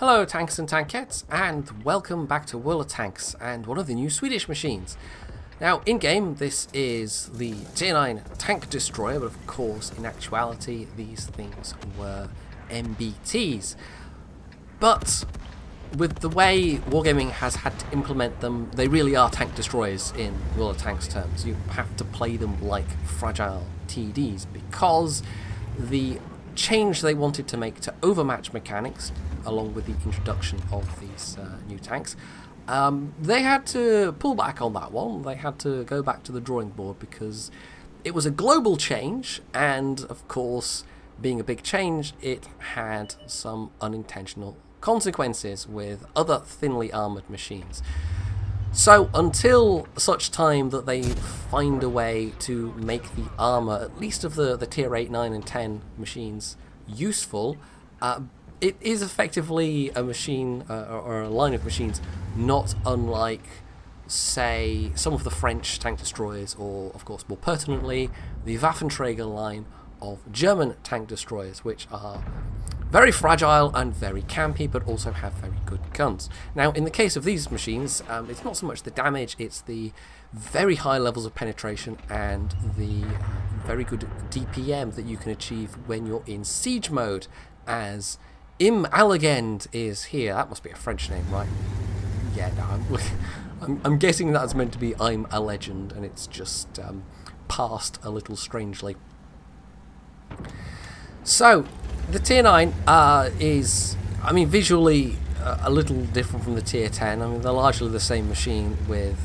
Hello tanks and tankettes, and welcome back to World of Tanks and one of the new Swedish machines. Now in game this is the Tier 9 tank destroyer, but of course in actuality these things were MBTs. But with the way Wargaming has had to implement them, they really are tank destroyers in World of Tanks terms. You have to play them like fragile TDs because the change they wanted to make to overmatch mechanics, along with the introduction of these new tanks, they had to pull back on that one. They had to go back to the drawing board because it was a global change, and of course, being a big change, it had some unintentional consequences with other thinly armoured machines. So until such time that they find a way to make the armour, at least of the tier 8, 9 and 10 machines, useful, it is effectively a machine or a line of machines not unlike, say, some of the French tank destroyers, or of course more pertinently the Waffenträger line of German tank destroyers, which are very fragile and very campy, but also have very good guns. Now, in the case of these machines, it's not so much the damage, it's the very high levels of penetration and the very good DPM that you can achieve when you're in siege mode, as ImAlegend is here. That must be a French name, right? Yeah, no, I'm guessing that's meant to be ImAlegend, and it's just passed a little strangely. So, the Tier 9 is, I mean, visually a little different from the Tier 10. I mean, they're largely the same machine with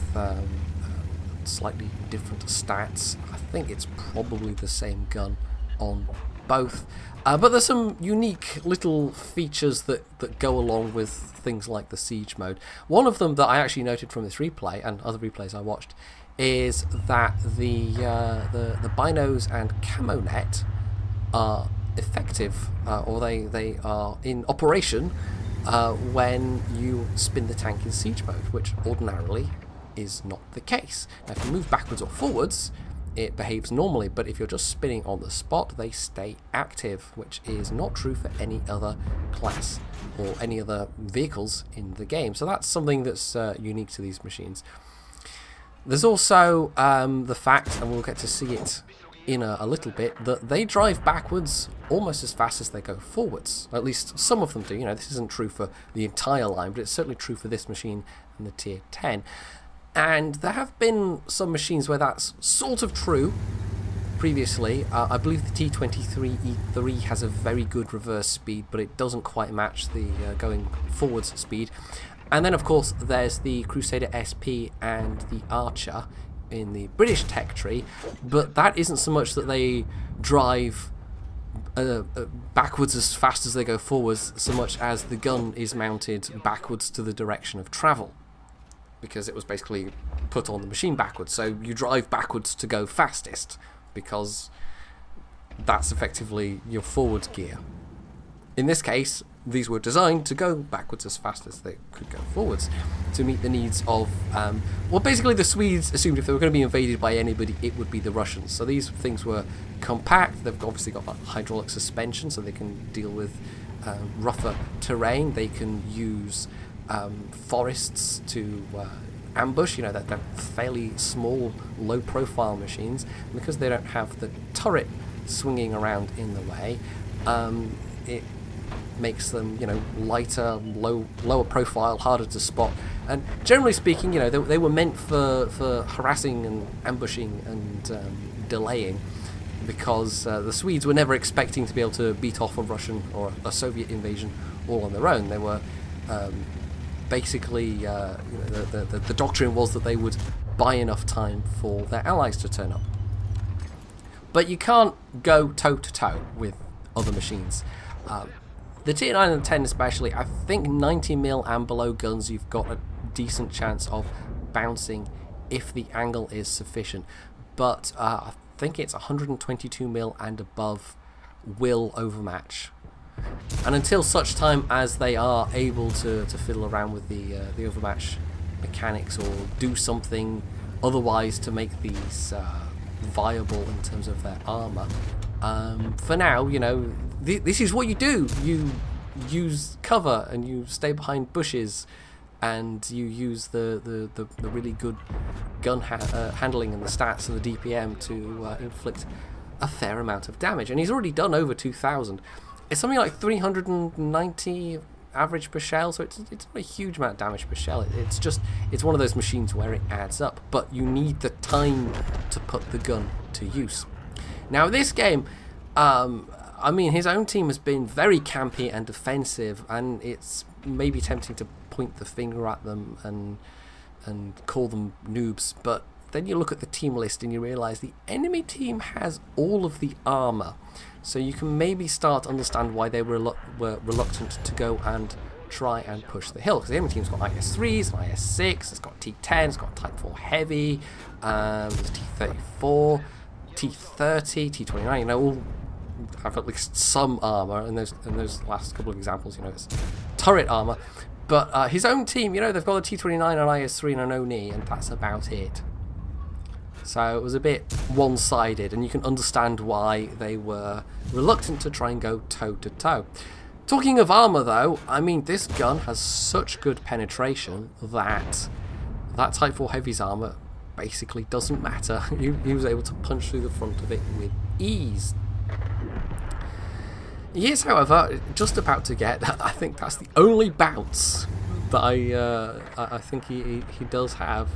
slightly different stats. I think it's probably the same gun on both. But there's some unique little features that go along with things like the siege mode. One of them that I actually noted from this replay, and other replays I watched, is that the binos and camo net are effective, or they are in operation when you spin the tank in siege mode, which ordinarily is not the case. Now, if you move backwards or forwards, it behaves normally, but if you're just spinning on the spot, they stay active, which is not true for any other class or any other vehicles in the game. So that's something that's unique to these machines. There's also the fact, and we'll get to see it in a little bit, that they drive backwards almost as fast as they go forwards. At least some of them do. You know, this isn't true for the entire line, but it's certainly true for this machine and the Tier 10. And there have been some machines where that's sort of true previously. I believe the T23E3 has a very good reverse speed, but it doesn't quite match the going forwards speed. And then, of course, there's the Crusader SP and the Archer in the British tech tree, but that isn't so much that they drive backwards as fast as they go forwards, so much as the gun is mounted backwards to the direction of travel, because it was basically put on the machine backwards. So you drive backwards to go fastest, because that's effectively your forward gear. In this case, these were designed to go backwards as fast as they could go forwards to meet the needs of, well, basically the Swedes assumed if they were going to be invaded by anybody, it would be the Russians. So these things were compact. They've obviously got hydraulic suspension, so they can deal with rougher terrain. They can use forests to ambush. You know, they're fairly small, low-profile machines. And because they don't have the turret swinging around in the way, it makes them, you know, lighter, lower profile, harder to spot. And generally speaking, you know, they were meant for harassing and ambushing and delaying, because the Swedes were never expecting to be able to beat off a Russian or a Soviet invasion all on their own. They were basically, you know, the doctrine was that they would buy enough time for their allies to turn up. But you can't go toe-to-toe with other machines. The Tier 9 and 10 especially, I think 90mm and below guns, you've got a decent chance of bouncing if the angle is sufficient. But I think it's 122mm and above will overmatch. And until such time as they are able to fiddle around with the overmatch mechanics, or do something otherwise to make these viable in terms of their armour, for now, you know, this is what you do. You use cover and you stay behind bushes and you use the really good gun handling and the stats and the DPM to inflict a fair amount of damage. And he's already done over 2,000. It's something like 390 average per shell, so it's not a huge amount of damage per shell. It's one of those machines where it adds up, but you need the time to put the gun to use. Now this game, I mean, his own team has been very campy and defensive, and it's maybe tempting to point the finger at them and call them noobs, but then you look at the team list and you realize the enemy team has all of the armor, so you can maybe start to understand why they were reluctant to go and try and push the hill, because the enemy team's got IS-3s, an IS-6, it's got T-10, it's got Type 4 Heavy, there's T-34, T-30, T-29, you know, all have at least some armor, and those last couple of examples, you know, it's turret armor. But his own team, you know, they've got a T-29, an IS-3 and an ONI, and that's about it. So it was a bit one-sided, and you can understand why they were reluctant to try and go toe-to-toe. Talking of armor, though, I mean, this gun has such good penetration that Type 4 Heavy's armor basically doesn't matter. He was able to punch through the front of it with ease. He is, however, just about to get, I think that's the only bounce that I think he does have.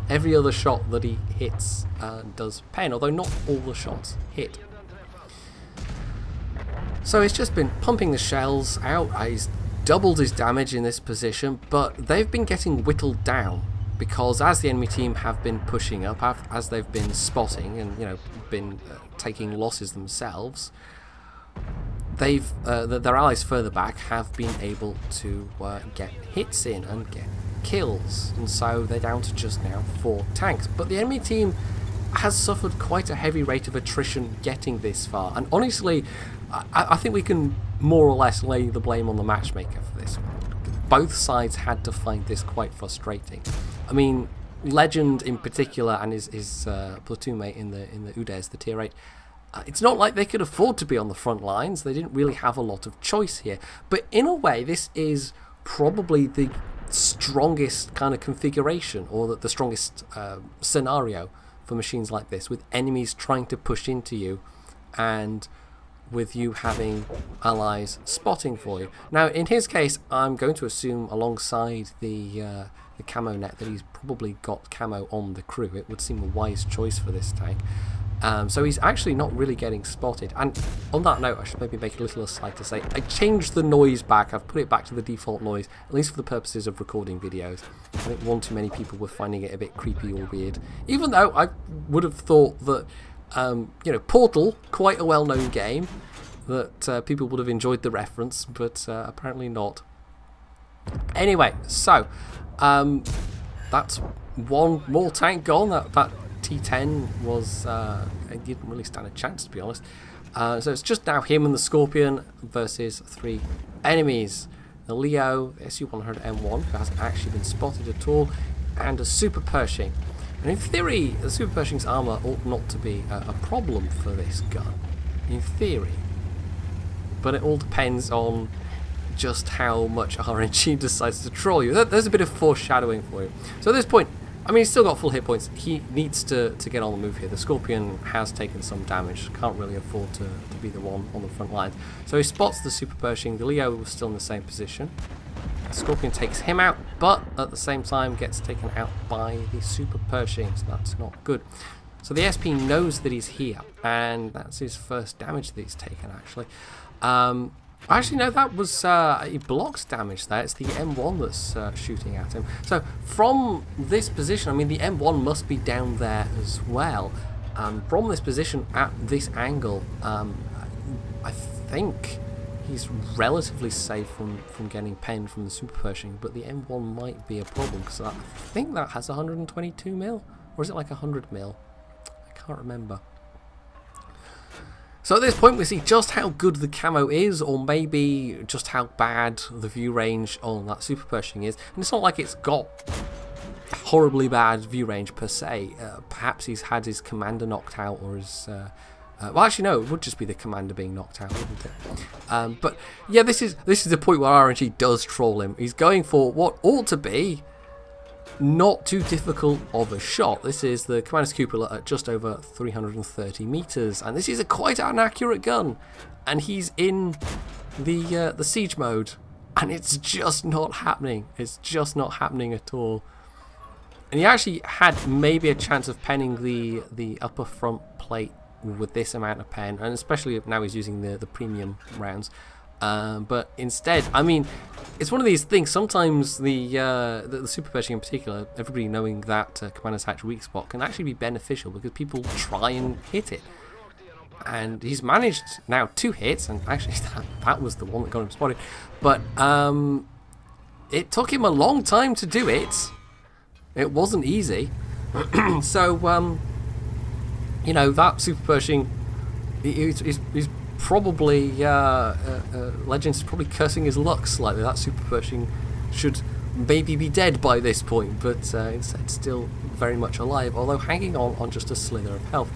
Every other shot that he hits does pen, although not all the shots hit. So he's just been pumping the shells out. He's doubled his damage in this position, but they've been getting whittled down, because as the enemy team have been pushing up, as they've been spotting and, you know, been taking losses themselves, they've their allies further back have been able to get hits in and get kills, and so they're down to just now 4 tanks. But the enemy team has suffered quite a heavy rate of attrition getting this far, and honestly, I think we can more or less lay the blame on the matchmaker for this one. Both sides had to find this quite frustrating. I mean, Legend in particular and his platoon mate in the UDES, the tier 8, it's not like they could afford to be on the front lines. They didn't really have a lot of choice here. But in a way, this is probably the strongest kind of configuration, or the strongest scenario for machines like this, with enemies trying to push into you and with you having allies spotting for you. Now, in his case, I'm going to assume alongside the camo net that he's probably got camo on the crew. It would seem a wise choice for this tank. So he's actually not really getting spotted. And on that note, I should maybe make a little aside to say I changed the noise back. I've put it back to the default noise, at least for the purposes of recording videos. I think one too many people were finding it a bit creepy or weird. Even though I would have thought that, you know, Portal, quite a well-known game, that people would have enjoyed the reference, but apparently not. Anyway, so that's one more tank gone. That T10 was, it didn't really stand a chance, to be honest. So it's just now him and the Scorpion versus 3 enemies. The Leo, the SU-100M1, who hasn't actually been spotted at all, and a Super Pershing. And in theory, the Super Pershing's armor ought not to be a problem for this gun. In theory. But it all depends on just how much RNG decides to troll you. There's a bit of foreshadowing for you. So at this point, I mean, he's still got full hit points. He needs to get on the move here. The Scorpion has taken some damage. Can't really afford to be the one on the front lines. So he spots the Super Pershing. The Leo was still in the same position. The Scorpion takes him out, but at the same time gets taken out by the Super Pershing. So that's not good. So the SP knows that he's here, and that's his first damage that he's taken, actually. Actually, no, that was, he blocks damage there. It's the M1 that's shooting at him. So, from this position, I mean, the M1 must be down there as well. From this position, at this angle, I think he's relatively safe from getting penned from the Super Pershing, but the M1 might be a problem, because I think that has 122 mil, or is it like 100 mil? I can't remember. So at this point we see just how good the camo is, or maybe just how bad the view range on that Super Pershing is. And it's not like it's got horribly bad view range per se. Perhaps he's had his commander knocked out, or his Well, actually, no, it would just be the commander being knocked out, wouldn't it? But yeah, this is the point where RNG does troll him. He's going for what ought to be not too difficult of a shot. This is the commander's cupola at just over 330 meters, and this is quite an accurate gun. And he's in the siege mode, and it's just not happening. It's just not happening at all. And he actually had maybe a chance of penning the upper front plate with this amount of pen, and especially now he's using the premium rounds. But instead, I mean, it's one of these things. Sometimes the super Pershing in particular, everybody knowing that Commander's Hatch weak spot can actually be beneficial because people try and hit it. And he's managed now 2 hits, and actually that was the one that got him spotted. But it took him a long time to do it. It wasn't easy. So you know, that super Pershing, he's probably Legend's probably cursing his luck slightly. That super Pershing should maybe be dead by this point, but instead still very much alive, although hanging on just a slither of health.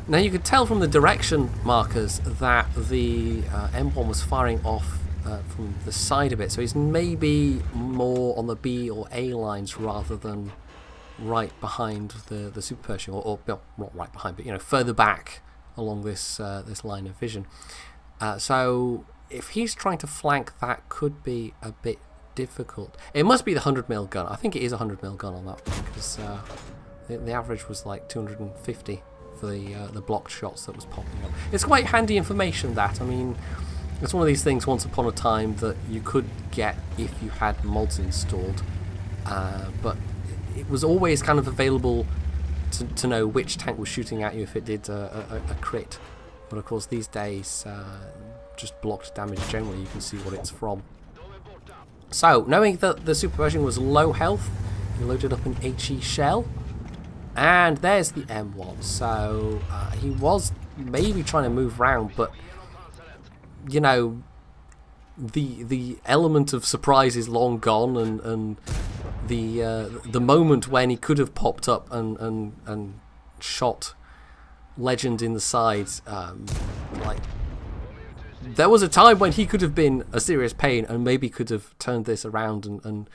Now you could tell from the direction markers that the M1 was firing off from the side a bit, so he's maybe more on the B or A lines rather than right behind the super Pershing, or well, not right behind, but you know, further back along this this line of vision. So if he's trying to flank, that could be a bit difficult. It must be the 100mm gun. I think it is a 100mm gun on that one, because the average was like 250 for the blocked shots that was popping up. It's quite handy information, that. I mean, it's one of these things once upon a time that you could get if you had mods installed, but it was always kind of available to know which tank was shooting at you if it did a crit. But of course these days, just blocked damage generally, you can see what it's from. So knowing that the super Pershing was low health, he loaded up an HE shell, and there's the M1. So he was maybe trying to move round, but you know, the element of surprise is long gone, and the moment when he could have popped up and shot Legend in the sides, like, there was a time when he could have been a serious pain and maybe could have turned this around and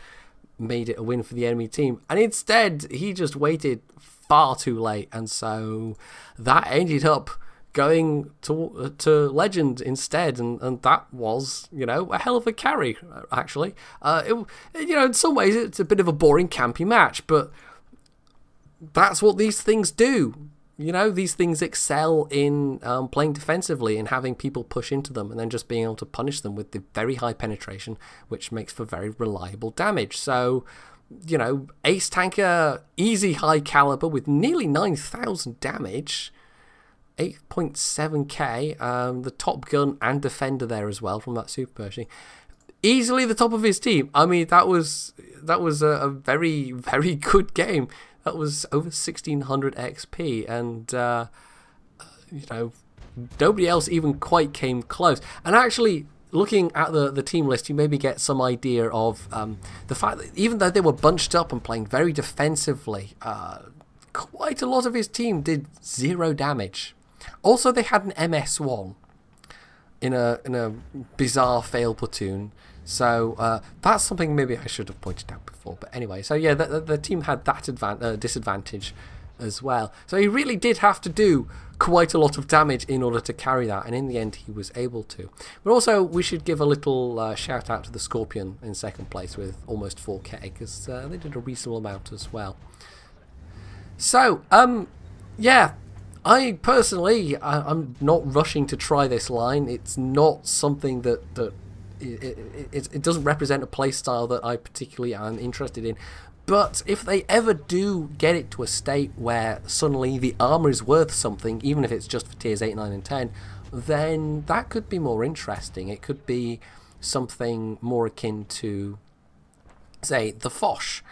made it a win for the enemy team, and instead he just waited far too late, and so that ended up going to Legend instead, and that was, you know, a hell of a carry, actually. You know, in some ways it's a bit of a boring, campy match, but that's what these things do. You know, these things excel in playing defensively and having people push into them, and then just being able to punish them with the very high penetration, which makes for very reliable damage. So, you know, ace tanker, easy high caliber with nearly 9,000 damage. 8.7k, the top gun and defender there as well from that super Pershing. Easily the top of his team. I mean, that was a very, very good game. That was over 1600 XP, and you know, nobody else even quite came close. And actually, looking at the team list, you maybe get some idea of the fact that even though they were bunched up and playing very defensively, quite a lot of his team did 0 damage. Also, they had an MS-1 in a bizarre fail platoon, so that's something maybe I should have pointed out before. But anyway, so yeah, the team had that disadvantage as well. So he really did have to do quite a lot of damage in order to carry that, and in the end he was able to. But also, we should give a little shout out to the Scorpion in second place with almost 4k, because they did a reasonable amount as well. So, yeah. I personally, I'm not rushing to try this line. It's not something that it doesn't represent a playstyle that I particularly am interested in. But if they ever do get it to a state where suddenly the armor is worth something, even if it's just for tiers 8, 9 and 10, then that could be more interesting. It could be something more akin to, say, the Foch,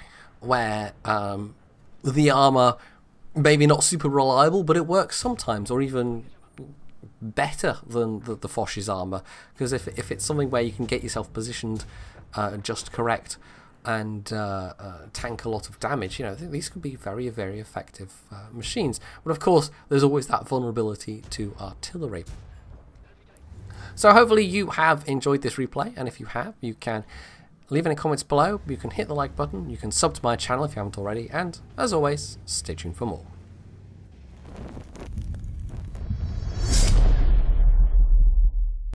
where the armor maybe not super reliable, but it works sometimes, or even better than the Foch's armor, because if it's something where you can get yourself positioned just correct, and tank a lot of damage. I think these could be very, very effective machines. But of course, there's always that vulnerability to artillery. So hopefully you have enjoyed this replay, and if you have, you can leave any comments below, you can hit the like button, you can sub to my channel if you haven't already, and as always, stay tuned for more.